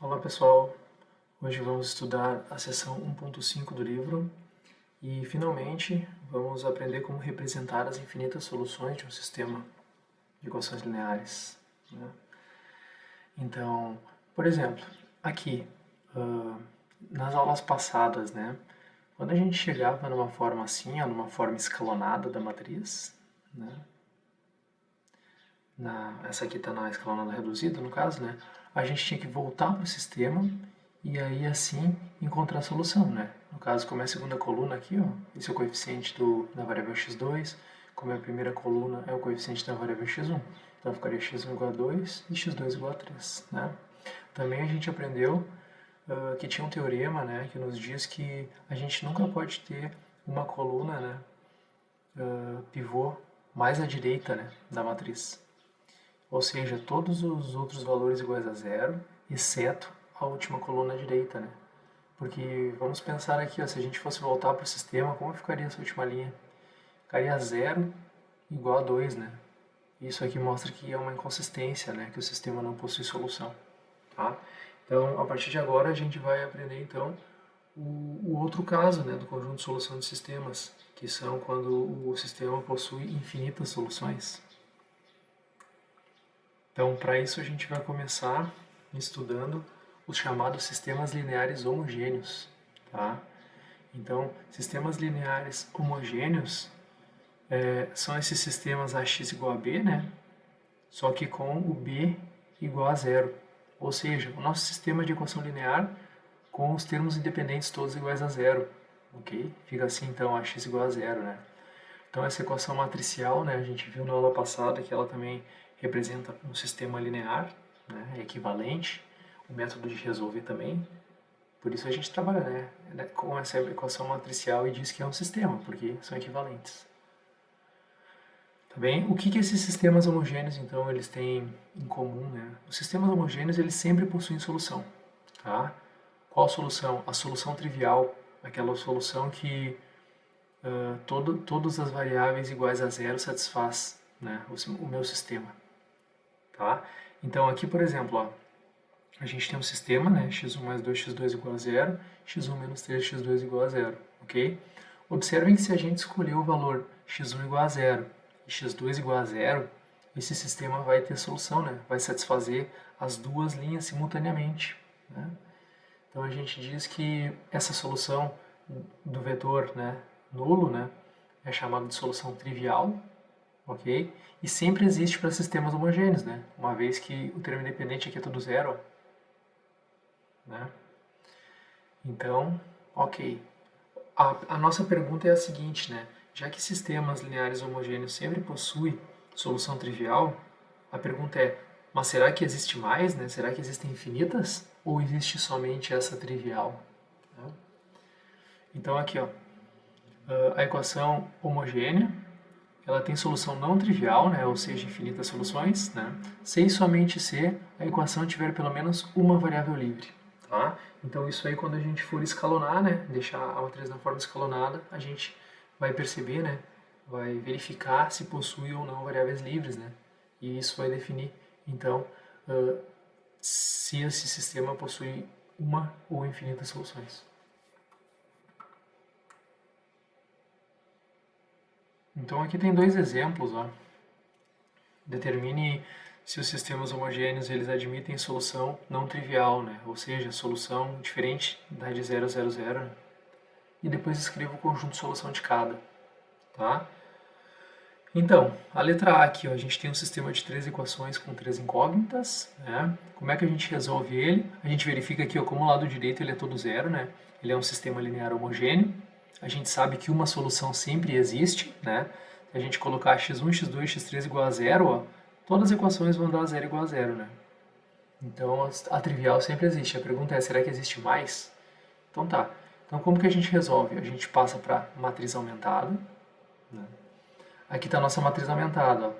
Olá pessoal, hoje vamos estudar a seção 1.5 do livro e finalmente vamos aprender como representar as infinitas soluções de um sistema de equações lineares, né? Então, por exemplo, aqui nas aulas passadas, né, quando a gente chegava numa forma assim, ou numa forma escalonada da matriz, né, essa aqui está na escalonada reduzida, no caso, né? A gente tinha que voltar para o sistema e aí assim encontrar a solução, né? No caso, como é a segunda coluna aqui, ó, esse é o coeficiente da variável x2, como é a primeira coluna é o coeficiente da variável x1. Então ficaria x1 igual a 2 e x2 igual a 3, né? Também a gente aprendeu que tinha um teorema, né, que nos diz que a gente nunca pode ter uma coluna, né, pivô mais à direita, né, da matriz. Ou seja, todos os outros valores iguais a zero, exceto a última coluna direita, né? Porque vamos pensar aqui, ó, se a gente fosse voltar para o sistema, como ficaria essa última linha? Ficaria zero igual a 2, né? Isso aqui mostra que é uma inconsistência, né? Que o sistema não possui solução, tá? Então, a partir de agora, a gente vai aprender, então, o outro caso, né, do conjunto de solução de sistemas, que são quando o sistema possui infinitas soluções. Então, para isso, a gente vai começar estudando os chamados sistemas lineares homogêneos, tá? Então, sistemas lineares homogêneos são esses sistemas AX igual a B, né? Só que com o B igual a zero. Ou seja, o nosso sistema de equação linear com os termos independentes todos iguais a zero, ok? Fica assim, então, AX igual a zero, né? Então, essa equação matricial, né, a gente viu na aula passada que ela também representa um sistema linear, né, equivalente, o método de resolver também. Por isso a gente trabalha, com essa equação matricial e diz que é um sistema, porque são equivalentes. Tá bem? O que esses sistemas homogêneos, então, eles têm em comum, né? Os sistemas homogêneos, eles sempre possuem solução, tá? Qual solução? A solução trivial, aquela solução que todas as variáveis iguais a zero satisfaz, né, o meu sistema, tá? Então aqui, por exemplo, ó, a gente tem um sistema, né, x1 mais 2x2 igual a zero, x1 menos 3x2 igual a zero, ok? Observem que se a gente escolher o valor x1 igual a zero e x2 igual a zero, esse sistema vai ter solução, né? Vai satisfazer as duas linhas simultaneamente, né? Então a gente diz que essa solução do vetor, né, nulo, né, é chamada de solução trivial, ok? E sempre existe para sistemas homogêneos, né? Uma vez que o termo independente aqui é tudo zero, né? Então, ok. A nossa pergunta é a seguinte, né? Já que sistemas lineares homogêneos sempre possuem solução trivial, a pergunta é, mas será que existe mais, né? Será que existem infinitas? Ou existe somente essa trivial? Então aqui, ó, a equação homogênea, ela tem solução não trivial, né? Ou seja, infinitas soluções, né? Se e somente se a equação tiver pelo menos uma variável livre, tá? Então isso aí quando a gente for escalonar, né? Deixar a matriz na forma escalonada, a gente vai perceber, né? Vai verificar se possui ou não variáveis livres, né? E isso vai definir, então, se esse sistema possui uma ou infinitas soluções. Então aqui tem dois exemplos, ó. Determine se os sistemas homogêneos eles admitem solução não trivial, né? Ou seja, solução diferente da de 0 a 0, 0, né? E depois escreva o conjunto de solução de cada, tá? Então, a letra A aqui, ó, a gente tem um sistema de três equações com três incógnitas, né? Como é que a gente resolve ele? A gente verifica aqui, ó, como o lado direito ele é todo zero, né? Ele é um sistema linear homogêneo. A gente sabe que uma solução sempre existe, né? Se a gente colocar x1, x2, x3 igual a zero, ó, todas as equações vão dar zero igual a zero, né? Então, a trivial sempre existe. A pergunta é, será que existe mais? Então tá. Então, como que a gente resolve? A gente passa para matriz aumentada, né? Aqui está a nossa matriz aumentada, ó.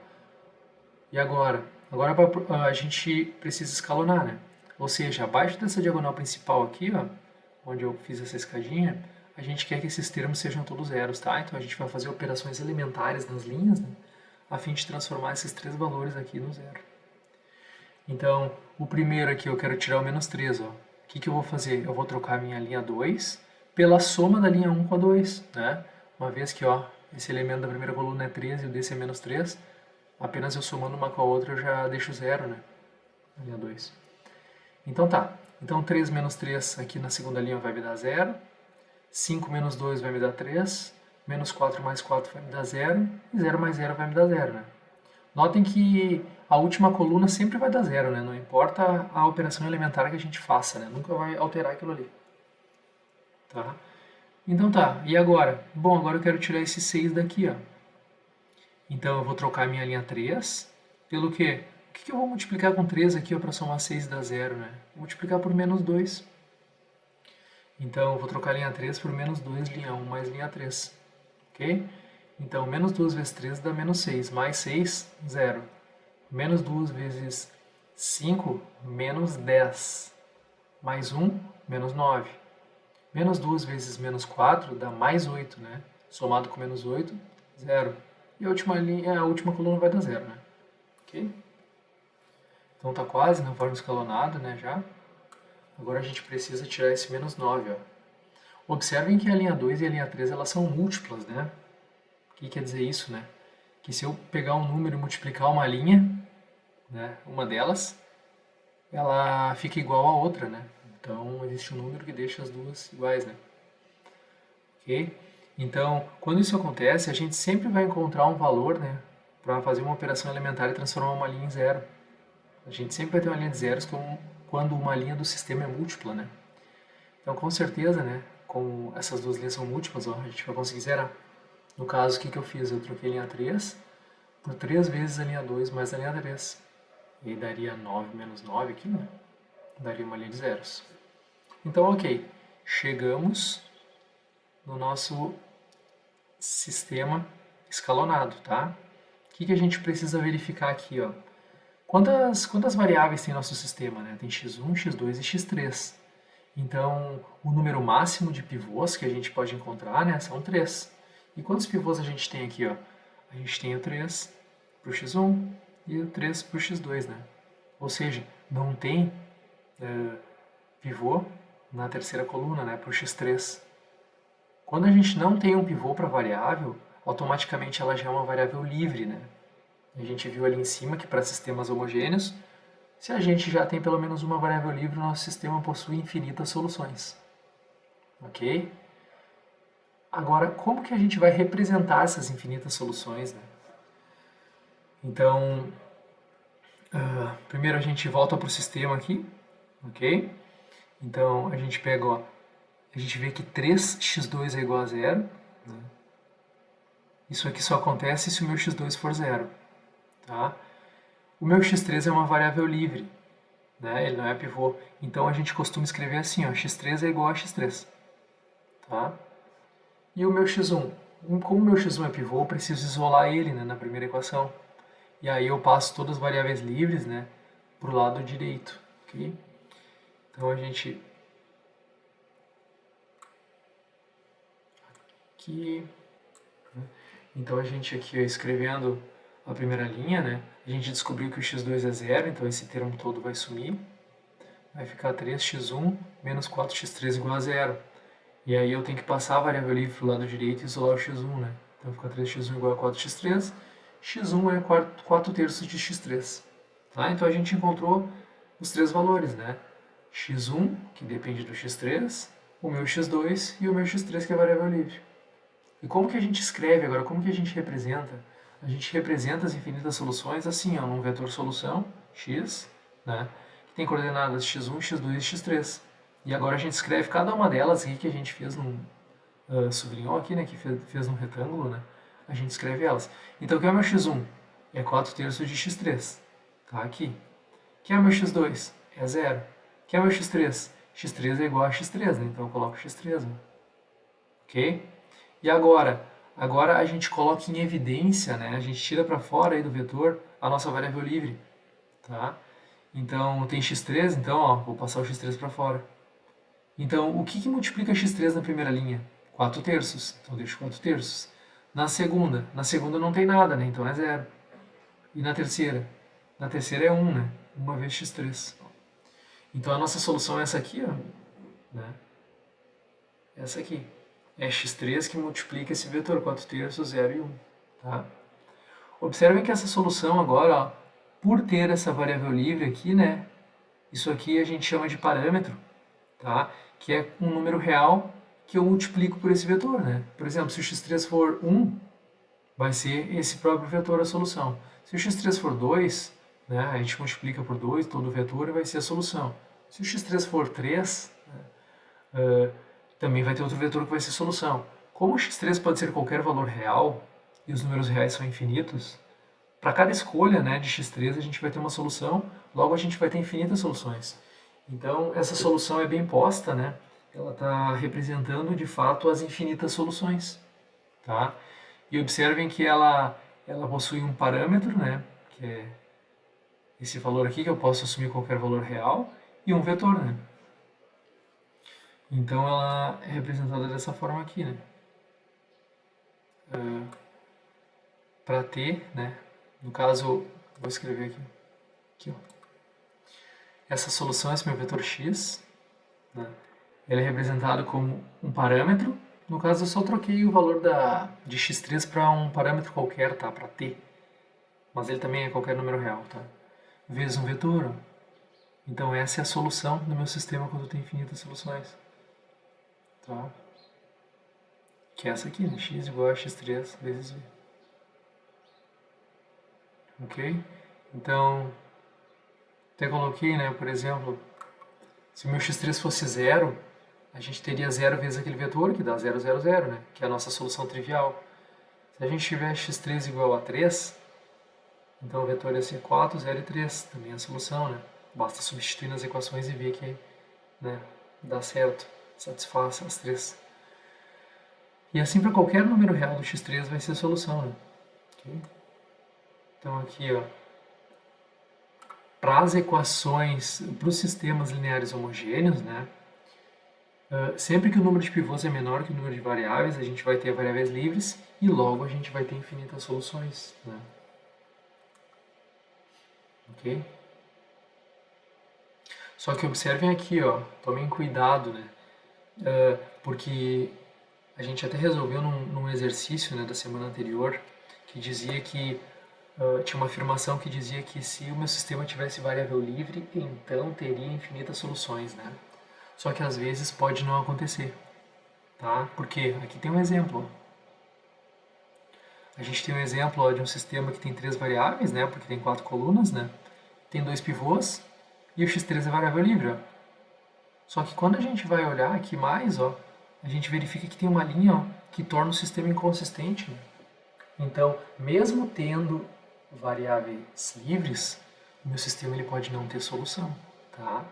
E agora? Agora a gente precisa escalonar, né? Ou seja, abaixo dessa diagonal principal aqui, ó, onde eu fiz essa escadinha, a gente quer que esses termos sejam todos zeros, tá? Então a gente vai fazer operações elementares nas linhas, né? A fim de transformar esses três valores aqui no zero. Então, o primeiro aqui eu quero tirar o menos 3, ó. O que eu vou fazer? Eu vou trocar a minha linha 2 pela soma da linha 1 com a 2, né? Uma vez que, ó, esse elemento da primeira coluna é 3 e o desse é menos 3, apenas eu somando uma com a outra eu já deixo zero, né? A linha 2. Então tá. Então 3 menos 3 aqui na segunda linha vai me dar 0. 5 menos 2 vai me dar 3. Menos 4 mais 4 vai me dar 0. E 0 mais 0 vai me dar 0, né? Notem que a última coluna sempre vai dar 0, né? Não importa a operação elementar que a gente faça, né? Nunca vai alterar aquilo ali. Tá? Então tá. E agora? Bom, agora eu quero tirar esse 6 daqui, ó. Então eu vou trocar a minha linha 3 pelo quê? O que eu vou multiplicar com 3 aqui para somar 6 e dar 0, né? Vou multiplicar por menos 2. Então eu vou trocar a linha 3 por menos 2, linha 1 mais linha 3. Ok? Então menos 2 vezes 3 dá menos 6. Mais 6, 0. Menos 2 vezes 5, menos 10. Mais 1, menos 9. Menos 2 vezes menos 4 dá mais 8, né? Somado com menos 8, 0. E a última coluna vai dar 0, né? Ok? Então tá quase na forma escalonada, né, já. Agora a gente precisa tirar esse menos 9, ó. Observem que a linha 2 e a linha 3 elas são múltiplas, né? O que quer dizer isso, né? Que se eu pegar um número e multiplicar uma linha, né, uma delas, ela fica igual à outra, né? Então existe um número que deixa as duas iguais, né? Ok? Então, quando isso acontece, a gente sempre vai encontrar um valor, né, para fazer uma operação elementar e transformar uma linha em zero. A gente sempre vai ter uma linha de zeros quando uma linha do sistema é múltipla, né? Então, com certeza, né, como essas duas linhas são múltiplas, ó, a gente vai conseguir zerar. No caso, o que eu fiz? Eu troquei a linha 3 por 3 vezes a linha 2 mais a linha 3. E aí daria 9 menos 9 aqui, né? Daria uma linha de zeros. Então, ok. Chegamos no nosso sistema escalonado, tá? O que a gente precisa verificar aqui, ó? Quantas variáveis tem nosso sistema, né? Tem x1, x2 e x3. Então, o número máximo de pivôs que a gente pode encontrar, né, são 3. E quantos pivôs a gente tem aqui, ó? A gente tem o 3 para o x1 e o 3 para o x2, né? Ou seja, não tem pivô na terceira coluna, né, para o x3. Quando a gente não tem um pivô para variável, automaticamente ela já é uma variável livre, né? A gente viu ali em cima que para sistemas homogêneos, se a gente já tem pelo menos uma variável livre, o nosso sistema possui infinitas soluções. Ok? Agora, como que a gente vai representar essas infinitas soluções, né? Então, primeiro a gente volta para o sistema aqui, ok? Então, a gente pega, ó, a gente vê que 3x2 é igual a 0. Né? Isso aqui só acontece se o meu x2 for 0. Tá? O meu x3 é uma variável livre, né? Ele não é pivô. Então a gente costuma escrever assim, ó, x3 é igual a x3. Tá? E o meu x1? Como o meu x1 é pivô, eu preciso isolar ele, né, na primeira equação. E aí eu passo todas as variáveis livres, né, para o lado direito. Okay? Então a gente... Aqui... Então a gente aqui, ó, escrevendo a primeira linha, né, a gente descobriu que o x2 é 0, então esse termo todo vai sumir. Vai ficar 3x1 menos 4x3 igual a 0. E aí eu tenho que passar a variável livre para o lado direito e isolar o x1, né? Então fica 3x1 igual a 4x3. x1 é 4 terços de x3. Tá? Então a gente encontrou os três valores, né? x1, que depende do x3, o meu x2 e o meu x3, que é a variável livre. E como que a gente escreve agora? Como que a gente representa? A gente representa as infinitas soluções assim, ó, num vetor solução, x, né? Que tem coordenadas x1, x2 e x3. E agora a gente escreve cada uma delas aqui que a gente fez num... sublinhou aqui, né? Que fez num retângulo, né? A gente escreve elas. Então, o que é o meu x1? É 4 terços de x3. Tá aqui. O que é o meu x2? É 0. O que é o meu x3? x3 é igual a x3, né? Então eu coloco x3. Né? Ok? E agora? Agora a gente coloca em evidência, né? A gente tira para fora aí do vetor a nossa variável livre. Tá? Então tem x3, então ó, vou passar o x3 para fora. Então, o que multiplica x3 na primeira linha? 4 terços. Então, deixo 4 terços. Na segunda não tem nada, né? Então é 0. E na terceira? Na terceira é 1, né? 1 vezes x3. Então a nossa solução é essa aqui, ó, né? Essa aqui. É x3 que multiplica esse vetor, 4/3, 0 e 1. Tá? Observem que essa solução agora, ó, por ter essa variável livre aqui, né? Isso aqui a gente chama de parâmetro, tá? Que é um número real que eu multiplico por esse vetor, né? Por exemplo, se o x3 for 1, vai ser esse próprio vetor a solução. Se o x3 for 2, né, a gente multiplica por 2 todo o vetor e vai ser a solução. Se o x3 for 3, né, também vai ter outro vetor que vai ser a solução. Como o x3 pode ser qualquer valor real, e os números reais são infinitos, para cada escolha, né, de x3 a gente vai ter uma solução, logo a gente vai ter infinitas soluções. Então essa solução é bem posta, né? Ela está representando de fato as infinitas soluções. Tá? E observem que ela possui um parâmetro, né, que é esse valor aqui, que eu posso assumir qualquer valor real, e um vetor. Né? Então ela é representada dessa forma aqui. Né? Para t, né, no caso, vou escrever aqui ó. Essa solução, esse meu vetor x, né, ele é representado como um parâmetro. No caso, eu só troquei o valor de x3 para um parâmetro qualquer, tá? Para t. Mas ele também é qualquer número real, tá? Vezes um vetor. Ó. Então essa é a solução do meu sistema quando tem infinitas soluções. Tá? Que é essa aqui, né? X igual a x3 vezes v. Ok? Então, até coloquei, né? Por exemplo, se o meu x3 fosse 0, a gente teria 0 vezes aquele vetor, que dá 0, 0, 0, né? Que é a nossa solução trivial. Se a gente tiver x3 igual a 3, então o vetor ia ser 4, 0 e 3. Também é a solução, né? Basta substituir nas equações e ver que, né, dá certo, satisfaz as três. E assim para qualquer número real do x3 vai ser a solução, né? Okay? Então aqui, ó, para as equações, para os sistemas lineares homogêneos, né? Sempre que o número de pivôs é menor que o número de variáveis, a gente vai ter variáveis livres e logo a gente vai ter infinitas soluções, né? Ok? Só que observem aqui, ó, tomem cuidado, né? Porque a gente até resolveu num exercício, né, da semana anterior que dizia que tinha uma afirmação que dizia que se o meu sistema tivesse variável livre, então teria infinitas soluções, né? Só que às vezes pode não acontecer, tá? Porque aqui tem um exemplo. A gente tem um exemplo, ó, de um sistema que tem 3 variáveis, né? Porque tem 4 colunas, né? Tem 2 pivôs e o x3 é variável livre, ó. Só que quando a gente vai olhar aqui mais, ó, a gente verifica que tem uma linha, ó, que torna o sistema inconsistente. Né? Então, mesmo tendo variáveis livres, o meu sistema ele pode não ter solução, tá?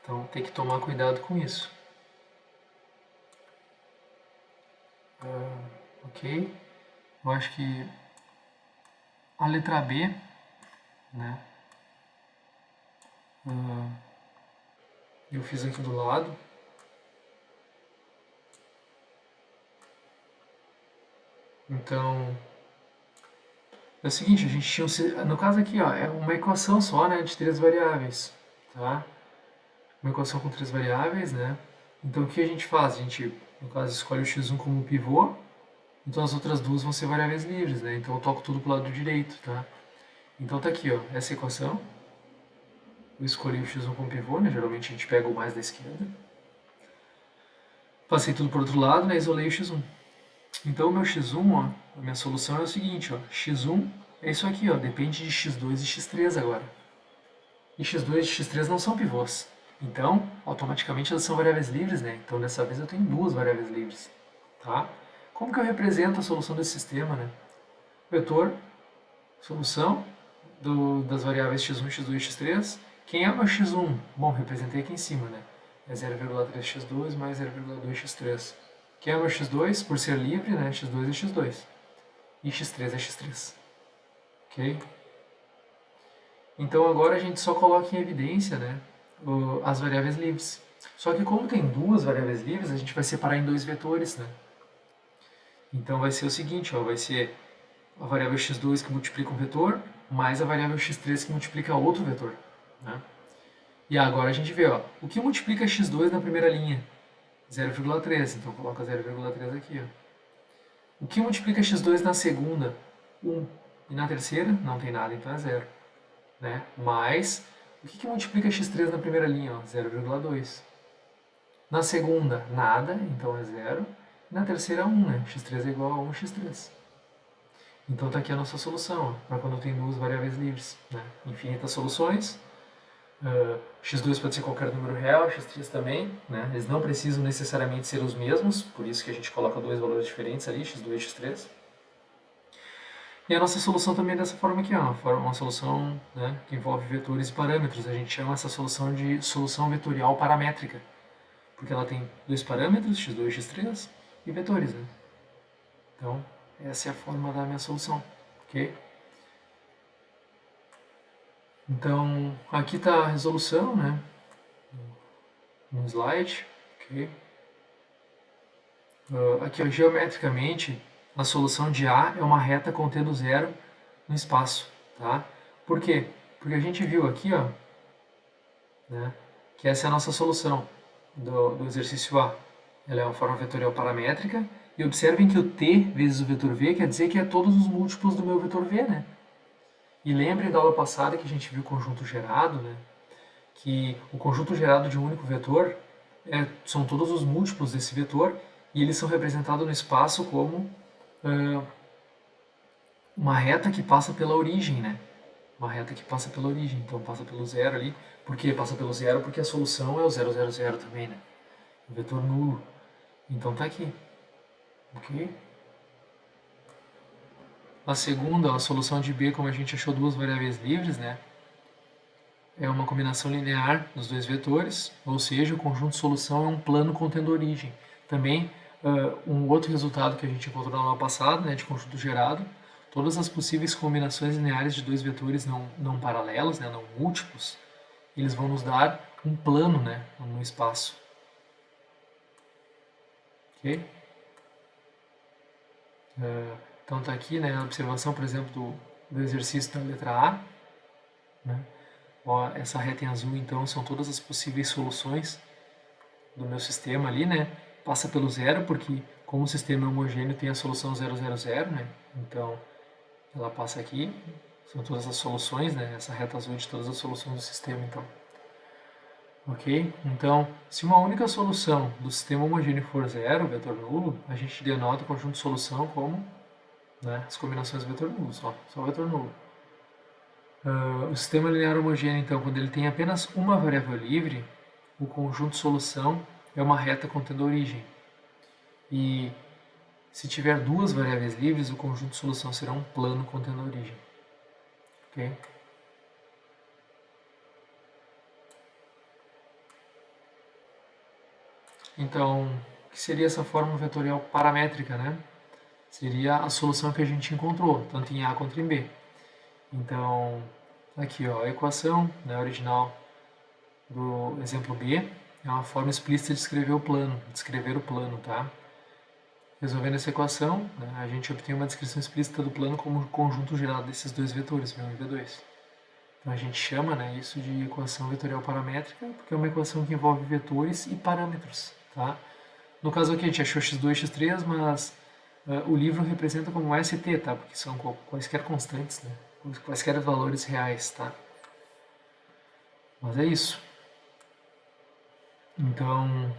Então, tem que tomar cuidado com isso. Ok? Eu acho que a letra B, né? Eu fiz aqui do lado. Então, é o seguinte, a gente tinha, no caso aqui, ó, é uma equação só, né, de 3 variáveis, tá? Uma equação com 3 variáveis, né? Então, o que a gente faz? A gente, no caso, escolhe o x1 como pivô, então as outras duas vão ser variáveis livres, né? Então, eu toco tudo pro lado direito, tá? Então, tá aqui, ó, essa equação. Eu escolhi o x1 como pivô, né? Geralmente a gente pega o mais da esquerda. Passei tudo pro outro lado, né? Isolei o x1. Então, o meu x1, ó, a minha solução é o seguinte, ó, x1 é isso aqui, ó, depende de x2 e x3 agora. E x2 e x3 não são pivôs. Então, automaticamente elas são variáveis livres, né? Então, dessa vez eu tenho 2 variáveis livres, tá? Como que eu represento a solução desse sistema, né? Vetor, solução das variáveis x1, x2 e x3. Quem é o meu x1? Bom, representei aqui em cima, né? É 0,3x2 mais 0,2x3. Quem é o meu x2? Por ser livre, né? x2 é x2. E x3 é x3. Ok? Então agora a gente só coloca em evidência, né, as variáveis livres. Só que como tem 2 variáveis livres, a gente vai separar em 2 vetores, né? Então vai ser o seguinte, ó, vai ser a variável x2 que multiplica um vetor, mais a variável x3 que multiplica outro vetor. Né? E agora a gente vê, ó, o que multiplica x2 na primeira linha? 0,3, então coloca 0,3 aqui. Ó. O que multiplica x2 na segunda? 1. E na terceira? Não tem nada, então é 0. Né? Mais, o que multiplica x3 na primeira linha? 0,2. Na segunda, nada, então é 0. E na terceira, 1, né? x3 é igual a 1x3. Então está aqui a nossa solução, para quando tem duas variáveis livres. Né? Infinitas soluções. x2 pode ser qualquer número real, x3 também. Né? Eles não precisam necessariamente ser os mesmos, por isso que a gente coloca dois valores diferentes ali, x2 e x3. E a nossa solução também é dessa forma aqui, ó, uma solução, né, que envolve vetores e parâmetros. A gente chama essa solução de solução vetorial paramétrica, porque ela tem dois parâmetros, x2 e x3, e vetores. Né? Então, essa é a forma da minha solução. Ok? Então, aqui está a resolução, né, no slide. Okay? Aqui, ó, geometricamente, a solução de A é uma reta contendo zero no espaço. Tá? Por quê? Porque a gente viu aqui, ó, né, que essa é a nossa solução do exercício A. Ela é uma forma vetorial paramétrica. E observem que o t vezes o vetor v quer dizer que é todos os múltiplos do meu vetor v. Né? E lembrem da aula passada que a gente viu o conjunto gerado, né, que o conjunto gerado de um único vetor são todos os múltiplos desse vetor e eles são representados no espaço como uma reta que passa pela origem, né? Uma reta que passa pela origem, então passa pelo zero ali. Por que passa pelo zero? Porque a solução é o 0, 0, 0 também, né? O vetor nulo. Então tá aqui. Ok? A segunda, a solução de B, como a gente achou duas variáveis livres, né? É uma combinação linear dos dois vetores, ou seja, o conjunto solução é um plano contendo origem. Também, um outro resultado que a gente encontrou na aula passada, né, de conjunto gerado, todas as possíveis combinações lineares de dois vetores não paralelos, né, não múltiplos, eles vão nos dar um plano, né, no espaço. Ok? Então está aqui, né, a observação, por exemplo, do exercício da letra A. Né? Ó, essa reta em azul, então, são todas as possíveis soluções do meu sistema ali, né? Passa pelo zero, porque como o sistema é homogêneo, tem a solução 0, 0, 0, né? Então, ela passa aqui, são todas as soluções, né? Essa reta azul de todas as soluções do sistema, então. Ok? Então, se uma única solução do sistema homogêneo for zero, vetor nulo, a gente denota o conjunto de solução como, né, as combinações do vetor nulo, só o vetor nulo. O sistema linear homogêneo, então, quando ele tem apenas uma variável livre, o conjunto de solução é uma reta contendo origem. E se tiver duas variáveis livres, o conjunto de solução será um plano contendo origem. Ok? Então, o que seria essa forma vetorial paramétrica, né? Seria a solução que a gente encontrou, tanto em A quanto em B. Então, aqui, ó, a equação, né, original do exemplo B é uma forma explícita de escrever o plano, tá? Resolvendo essa equação, né, a gente obtém uma descrição explícita do plano como um conjunto gerado desses dois vetores, V1 e V2. Então a gente chama, né, isso de equação vetorial paramétrica, porque é uma equação que envolve vetores e parâmetros, tá? No caso aqui a gente achou x2 e x3, mas o livro representa como ST, tá? Porque são quaisquer constantes, né? Quaisquer valores reais, tá? Mas é isso. Então,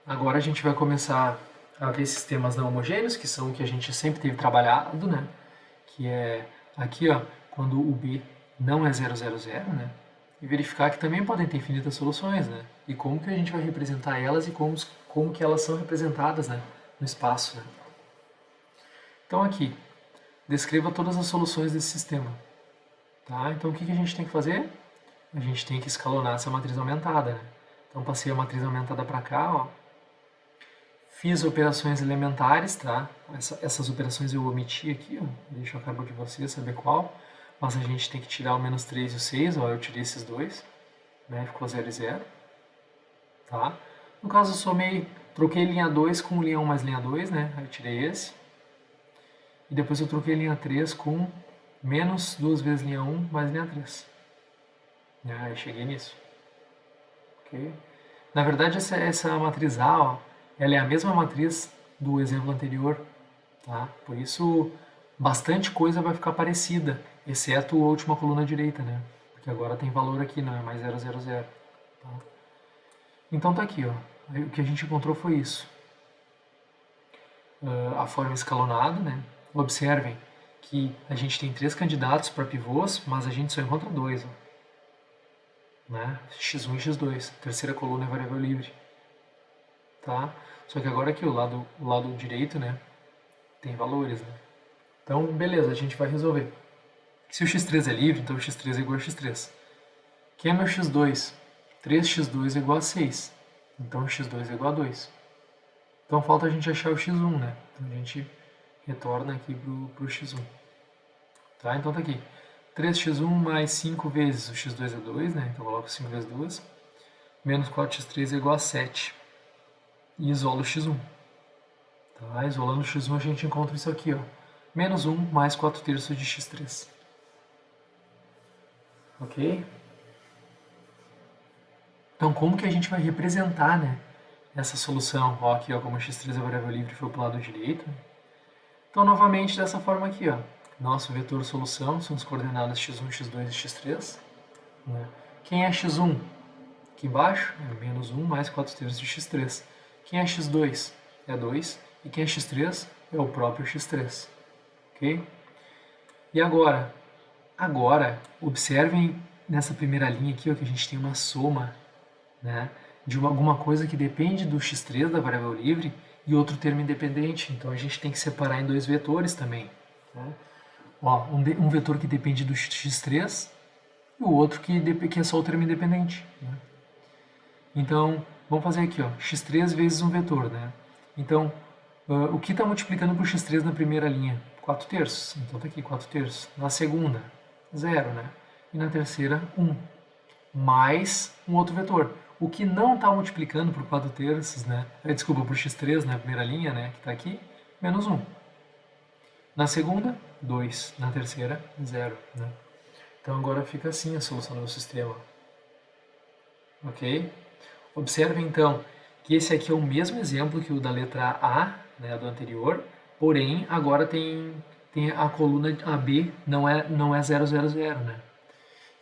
agora a gente vai começar a ver sistemas não homogêneos, que são o que a gente sempre teve trabalhado, né? Que é aqui, ó, quando o B não é 0, 0, 0, né? E verificar que também podem ter infinitas soluções, né? E como que a gente vai representar elas e como que elas são representadas, né, no espaço, né? Então aqui, descreva todas as soluções desse sistema. Tá? Então o que a gente tem que fazer? A gente tem que escalonar essa matriz aumentada. Né? Então passei a matriz aumentada para cá, ó. Fiz operações elementares, tá? Essas operações eu omiti aqui, ó. Deixo a cargo de vocês saber qual. Mas a gente tem que tirar o menos 3 e o 6, ó. Eu tirei esses dois, né? Ficou 0 e 0. Tá? No caso, eu troquei linha 2 com linha 1 mais linha 2, né? Aí eu tirei esse. e depois eu troquei linha 3 com menos 2 vezes linha 1 mais linha 3. Aí cheguei nisso. Okay? Na verdade, essa matriz A, ó, ela é a mesma matriz do exemplo anterior. Tá? Por isso, bastante coisa vai ficar parecida, exceto a última coluna direita, né? Porque agora tem valor aqui, não é mais 0, 0, 0. Tá? Então tá aqui, ó. O que a gente encontrou foi isso. A forma escalonada, né? Observem que a gente tem 3 candidatos para pivôs, mas a gente só encontra 2, ó. Né? x1 e x2. A terceira coluna é variável livre. Tá? Só que agora aqui o lado direito, né? Tem valores, né? Então, beleza, a gente vai resolver. Se o x3 é livre, então o x3 é igual a x3. Quem é meu x2? 3x2 é igual a 6. Então o x2 é igual a 2. Então falta a gente achar o x1, né? Então a gente retorna aqui pro x1. Tá? Então tá aqui. 3x1 mais 5 vezes o x2 é 2, né? Então eu coloco 5 vezes 2. Menos 4x3 é igual a 7. E isolo o x1. Tá? Isolando o x1 a gente encontra isso aqui, ó. Menos 1 mais 4 terços de x3. Ok? Então como que a gente vai representar, né, essa solução? Ó, aqui, ó, como x3 é variável livre, foi para o lado direito. Então novamente dessa forma aqui, ó. Nosso vetor solução são as coordenadas x1, x2 e x3. Né? Quem é x1? Aqui embaixo é menos 1 mais 4 terços de x3. Quem é x2? É 2. E quem é x3? É o próprio x3. Ok? E agora? Agora, observem nessa primeira linha aqui, ó, que a gente tem uma soma, né, de alguma coisa que depende do x3 da variável livre e outro termo independente. Então a gente tem que separar em 2 vetores também. Né? Ó, um vetor que depende do x3 e o outro que é só o termo independente. Né? Então, vamos fazer aqui, ó, x3 vezes um vetor. Né? Então, o que está multiplicando por x3 na primeira linha? 4 terços. Então está aqui 4 terços. Na segunda, 0. Né? E na terceira, 1. Mais um outro vetor. O que não está multiplicando por 4 terços, né? Desculpa, por x3 na primeira linha, né? Que está aqui, menos 1. Na segunda, 2. Na terceira, 0. Né? Então agora fica assim a solução do sistema. Ok? Observe então que esse aqui é o mesmo exemplo que o da letra A, né, do anterior, porém agora tem a coluna AB, não é 0, 0, 0, né?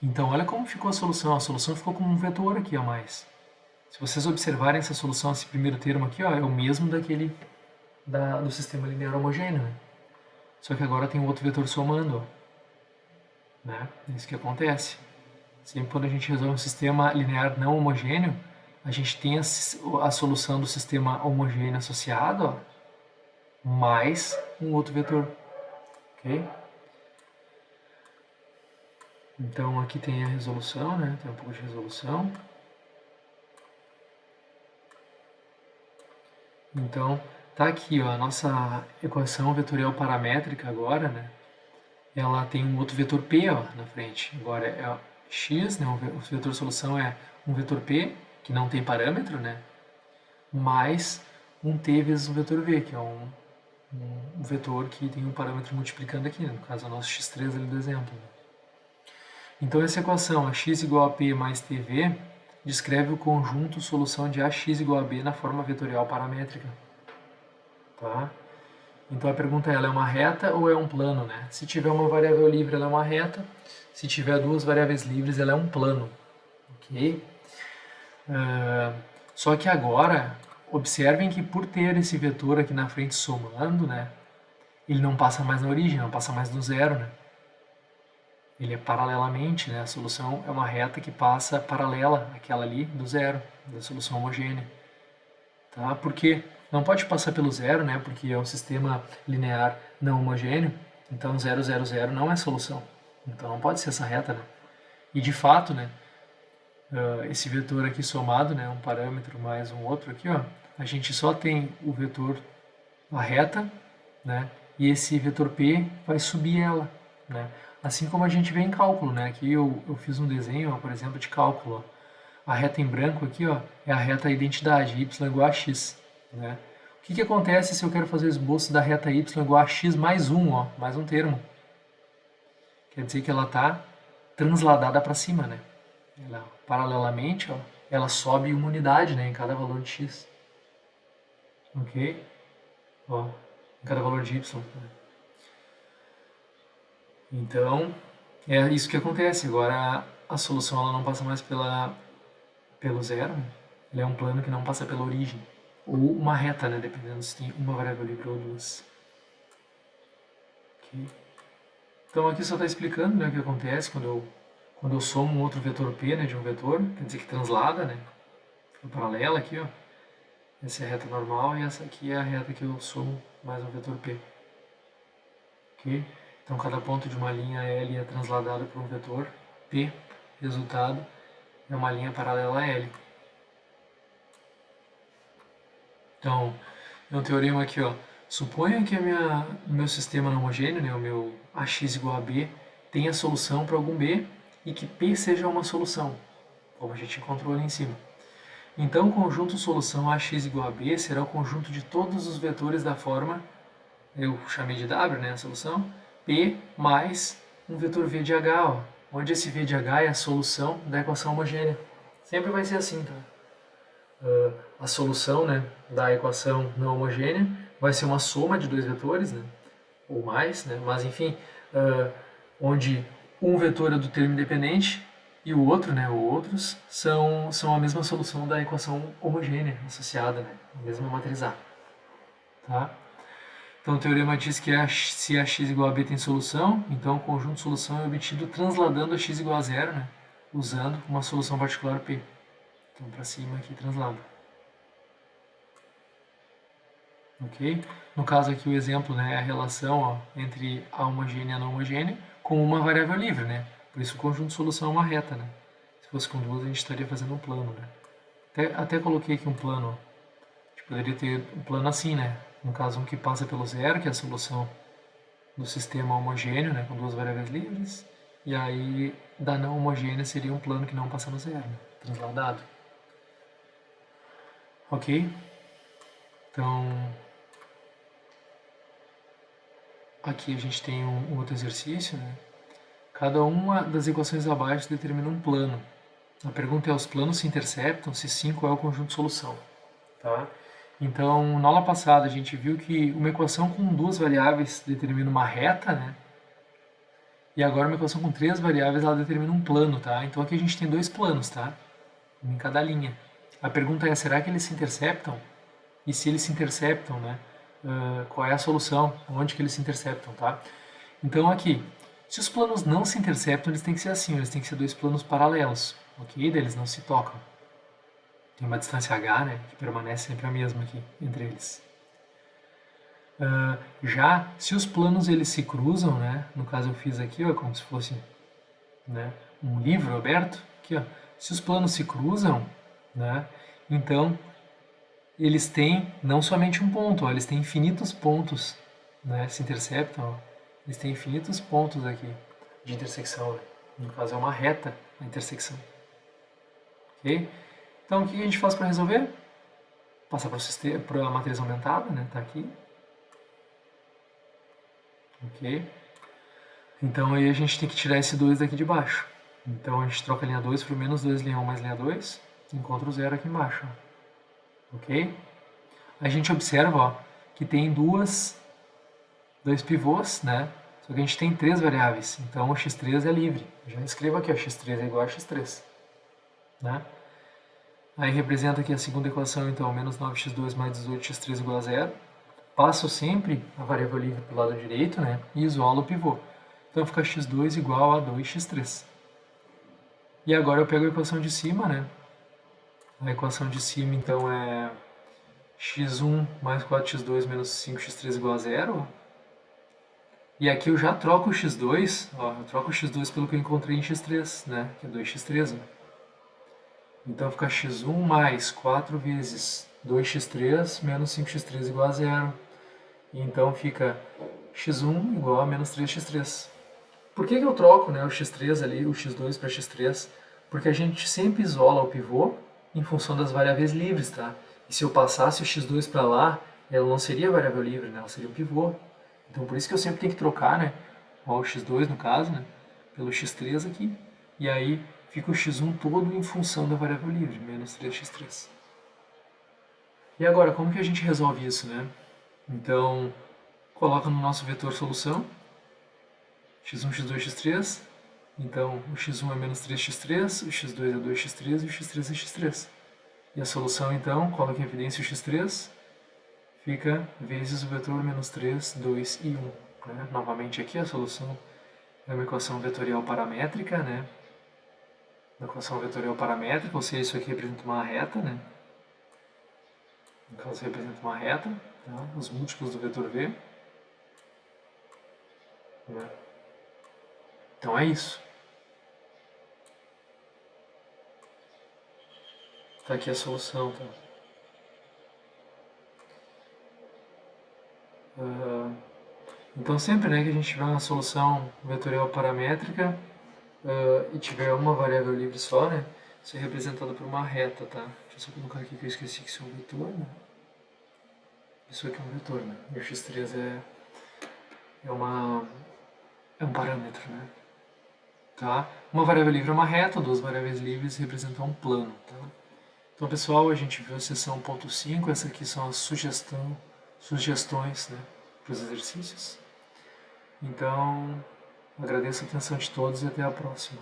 Então olha como ficou a solução ficou como um vetor aqui a mais. Se vocês observarem essa solução, esse primeiro termo aqui, ó, é o mesmo daquele do sistema linear homogêneo, né? Só que agora tem um outro vetor somando, ó. Né? É isso que acontece. Sempre quando a gente resolve um sistema linear não homogêneo, a gente tem a solução do sistema homogêneo associado, ó, mais um outro vetor. Ok? Então aqui tem a resolução, né? Tem um pouco de resolução. Então tá aqui, ó, a nossa equação vetorial paramétrica agora, né? Ela tem um outro vetor p, ó, na frente. Agora é x, né? O vetor solução é um vetor p que não tem parâmetro, né? Mais um t vezes um vetor v, que é um vetor que tem um parâmetro multiplicando aqui, né? No caso, é o nosso x3 ali do exemplo. Então, essa equação, ax igual a p mais tv, descreve o conjunto solução de ax igual a b na forma vetorial paramétrica. Tá? Então, a pergunta é, ela é uma reta ou é um plano? Né? Se tiver uma variável livre, ela é uma reta. Se tiver duas variáveis livres, ela é um plano. Ok? Só que agora, observem que por ter esse vetor aqui na frente somando, né, ele não passa mais na origem, não passa mais do zero, né? Ele é paralelamente, né? A solução é uma reta que passa paralela àquela ali do zero, da solução homogênea. Tá? Porque não pode passar pelo zero, né? Porque é um sistema linear não homogêneo, então 0, 0, 0 não é solução. Então não pode ser essa reta, né? E de fato, né, esse vetor aqui somado, né, um parâmetro mais um outro aqui, ó, a gente só tem o vetor, a reta, né, e esse vetor P vai subir ela, né, assim como a gente vê em cálculo, né, aqui eu fiz um desenho, ó, por exemplo, de cálculo, ó. A reta em branco aqui, ó, é a reta identidade, y igual a x, né, O que acontece se eu quero fazer o esboço da reta y igual a x mais 1, ó, mais um termo? Quer dizer que ela está transladada para cima, né? Ela, paralelamente, ó, ela sobe uma unidade, né, em cada valor de x. Ok? Ó, em cada valor de y. Né? Então, é isso que acontece. Agora, a solução ela não passa mais pelo zero. Né? Ela é um plano que não passa pela origem. Ou uma reta, né? Dependendo se tem uma variável livre ou duas. Okay. Então, aqui só está explicando, né, o que acontece quando eu somo um outro vetor P, né, de um vetor. Quer dizer que translada, né? Fica paralela aqui, ó. Essa é a reta normal e essa aqui é a reta que eu somo mais um vetor P. Ok? Então, cada ponto de uma linha L é transladado por um vetor P. Resultado é uma linha paralela a L. Então, é um teorema aqui, ó. Suponha que o meu sistema não homogêneo, né, o meu AX igual a B, tenha solução para algum B e que P seja uma solução, como a gente encontrou ali em cima. Então, o conjunto solução AX igual a B será o conjunto de todos os vetores da forma, eu chamei de W, né, a solução, P mais um vetor V de H, ó, onde esse V de H é a solução da equação homogênea. Sempre vai ser assim, tá? A solução, né, da equação não homogênea vai ser uma soma de dois vetores, né, ou mais, né, mas enfim, onde um vetor é do termo independente e o outro, né, ou outros, são a mesma solução da equação homogênea associada, né, a mesma matriz A. Tá? Então o teorema diz que se a x igual a b tem solução, então o conjunto de solução é obtido transladando a x igual a zero, né, usando uma solução particular P. Então para cima aqui translado. Ok? No caso aqui o exemplo, né, é a relação, ó, entre a homogênea e a não homogênea com uma variável livre, né? Por isso o conjunto de solução é uma reta, né? Se fosse com duas a gente estaria fazendo um plano, né? Até coloquei aqui um plano, ó. A gente poderia ter um plano assim, né? No caso um que passa pelo zero, que é a solução do sistema homogêneo, né, com duas variáveis livres, e aí da não homogênea seria um plano que não passa no zero, né? Transladado. Ok? Então, aqui a gente tem um outro exercício, né? Cada uma das equações abaixo determina um plano. A pergunta é: os planos se interceptam? Se sim, qual é o conjunto de solução? Tá? Então, na aula passada a gente viu que uma equação com duas variáveis determina uma reta, né? E agora uma equação com três variáveis ela determina um plano, tá? Então aqui a gente tem dois planos, tá? Um em cada linha. A pergunta é: será que eles se interceptam? E se eles se interceptam, né? Qual é a solução? Onde que eles se interceptam, tá? Então aqui, se os planos não se interceptam, eles têm que ser assim, eles têm que ser dois planos paralelos, ok? Eles não se tocam. Tem uma distância h, né, que permanece sempre a mesma aqui entre eles. Já se os planos eles se cruzam, né, no caso eu fiz aqui, ó, como se fosse, né, um livro aberto, aqui, ó, se os planos se cruzam, né, então eles têm não somente um ponto, ó, eles têm infinitos pontos, né, se interceptam, ó, eles têm infinitos pontos aqui de intersecção, né? No caso é uma reta a intersecção, ok? Então o que a gente faz para resolver? Passar para a matriz aumentada, né? Tá aqui. Ok? Então aí a gente tem que tirar esse 2 daqui de baixo. Então a gente troca a linha 2 por menos 2, linha 1 mais linha 2. Encontra o zero aqui embaixo. Ok? A gente observa, ó, que tem dois pivôs, né? Só que a gente tem três variáveis. Então o x3 é livre. Eu já escrevo aqui, ó, x3 é igual a x3. Né? Aí representa aqui a segunda equação, então, menos 9x2 mais 18x3 igual a zero. Passo sempre a variável livre para o lado direito, né? E isolo o pivô. Então fica x2 igual a 2x3. E agora eu pego a equação de cima, né? A equação de cima, então, é x1 mais 4x2 menos 5x3 igual a zero. E aqui eu já troco o x2, ó, eu troco o x2 pelo que eu encontrei em x3, né? Que é 2x3, ó. Então fica x1 mais 4 vezes 2x3 menos 5x3 igual a zero. E então fica x1 igual a menos 3x3. Por que eu troco, né, o x3 ali, o x2 para x3? Porque a gente sempre isola o pivô em função das variáveis livres, tá? E se eu passasse o x2 para lá, ela não seria variável livre, né? Ela seria um pivô. Então por isso que eu sempre tenho que trocar, né? O x2 no caso, né? Pelo x3 aqui. E aí fica o x1 todo em função da variável livre, menos 3x3. E agora, como que a gente resolve isso, né? Então, coloca no nosso vetor solução, x1, x2, x3. Então, o x1 é menos 3x3, o x2 é 2x3 e o x3 é x3. E a solução, então, coloca em evidência o x3, fica vezes o vetor menos 3, 2 e 1. Né? Novamente aqui a solução é uma equação vetorial paramétrica, né? Uma equação vetorial paramétrica, ou seja, isso aqui representa uma reta, né? No caso, representa uma reta, tá? Os múltiplos do vetor v. Né? Então é isso. Tá aqui a solução, tá? Então sempre, né, que a gente tiver uma solução vetorial paramétrica e tiver uma variável livre só, né, isso é representado por uma reta, tá? Deixa eu só colocar aqui que eu esqueci que isso é um vetor, né? Isso aqui é um vetor, né? E o x3 é um parâmetro, né? Tá? Uma variável livre é uma reta, duas variáveis livres representam um plano, tá? Então, pessoal, a gente viu a seção 1.5, essa aqui são as sugestões, né, para os exercícios. Então, agradeço a atenção de todos e até a próxima.